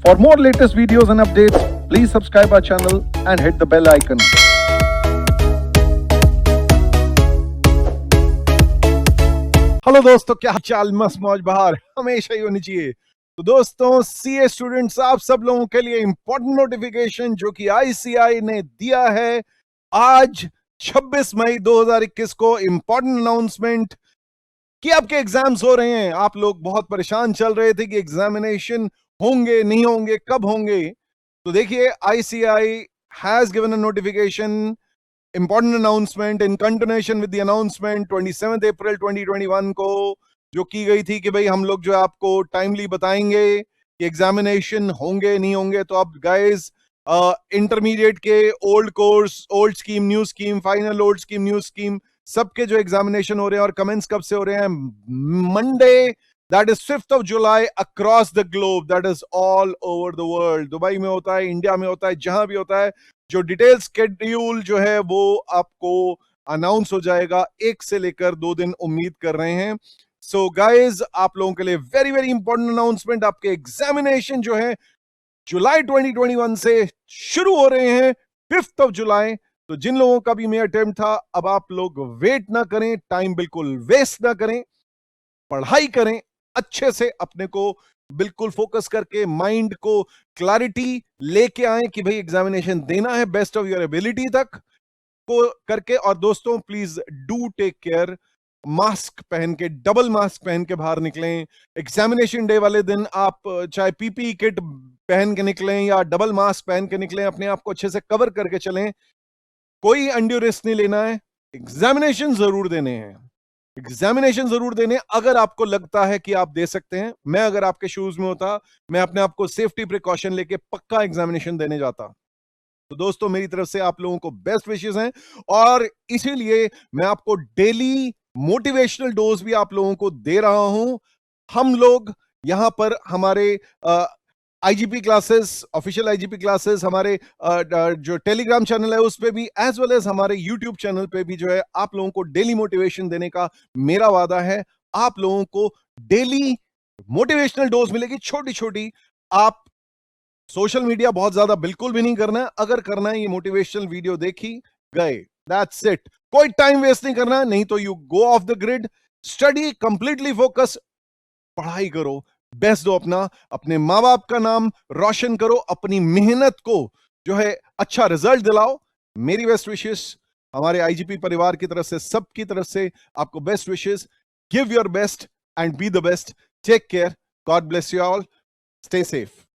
For more latest videos and updates, please subscribe our channel and hit the bell icon. Hello दोस्तों, क्या चाल? मस्त मौज बहार हमेशा ही होनी चाहिए। तो दोस्तों, सीए स्टूडेंट्स, आप सब लोगों के लिए इंपॉर्टेंट नोटिफिकेशन जो कि आईसीआई ने दिया है आज 26 मई 2021 को, इंपॉर्टेंट अनाउंसमेंट कि आपके एग्जाम्स हो रहे हैं। आप लोग बहुत परेशान चल रहे थे कि एग्जामिनेशन होंगे नहीं होंगे, कब होंगे। तो देखिए, ICI has given a notification, important announcement in continuation with the announcement 27 अप्रैल 2021 को जो की गई थी कि भाई हम लोग जो है आपको टाइमली बताएंगे कि एग्जामिनेशन होंगे नहीं होंगे। तो अब गाइस, इंटरमीडिएट के old course, old scheme, new scheme, final old scheme, new scheme, सबके जो एग्जामिनेशन हो रहे हैं और कमेंट्स कब से हो रहे हैं? Monday, that is 5th of July across the globe, that is all over the world. Dubai में होता है, इंडिया में होता है, जहां भी होता है। जो डिटेल स्केड्यूल जो है वो आपको अनाउंस हो जाएगा 1 से लेकर 2 दिन, उम्मीद कर रहे हैं। सो गाइज, आप लोगों के लिए वेरी वेरी इंपॉर्टेंट अनाउंसमेंट, आपके एग्जामिनेशन जो है जुलाई 2021 से शुरू हो रहे हैं 5th of July। तो जिन लोगों का भी मेरा अटेम्प्ट था, अब आप लोग वेट ना करें, टाइम बिल्कुल वेस्ट ना करें, पढ़ाई करें अच्छे से, अपने को बिल्कुल फोकस करके माइंड को क्लैरिटी लेके आए कि भाई एग्जामिनेशन देना है बेस्ट ऑफ योर एबिलिटी तक को करके। और दोस्तों, please do take care, mask पहन के, डबल मास्क पहन के बाहर निकलें। एग्जामिनेशन डे वाले दिन आप चाहे पीपीई किट पहन के निकलें या डबल मास्क पहन के निकलें, अपने आप को अच्छे से कवर करके चलें। कोई अनड्यू रिस्क नहीं लेना है, एग्जामिनेशन जरूर देने हैं, एग्जामिनेशन जरूर देने। अगर आपको लगता है कि आप दे सकते हैं, मैं अगर आपके शूज में होता, मैं अपने आप को सेफ्टी प्रिकॉशन लेके पक्का एग्जामिनेशन देने जाता। तो दोस्तों, मेरी तरफ से आप लोगों को बेस्ट विशेस हैं और इसीलिए मैं आपको डेली मोटिवेशनल डोज भी आप लोगों को दे रहा हूं। हम लोग यहां पर हमारे IGP classes, official IGP classes, हमारे जो टेलीग्राम चैनल है उस पे भी, एज वेल एज हमारे यूट्यूब चैनल पे भी जो है आप लोगों को डेली मोटिवेशन देने का मेरा वादा है। आप लोगों को डेली मोटिवेशनल डोज मिलेगी, छोटी छोटी। आप सोशल मीडिया बहुत ज्यादा बिल्कुल भी नहीं करना है। अगर करना है, ये मोटिवेशनल वीडियो देखी गए, दैट्स इट। कोई टाइम वेस्ट नहीं करना है, नहीं तो you go of the grid. Study completely focus, पढ़ाई करो, बेस्ट दो अपना, अपने माँ बाप का नाम रोशन करो, अपनी मेहनत को जो है अच्छा रिजल्ट दिलाओ। मेरी बेस्ट विशेस हमारे आईजीपी परिवार की तरफ से, सबकी तरफ से आपको best wishes. Give your best and be the best. Take care, God bless you all, stay safe.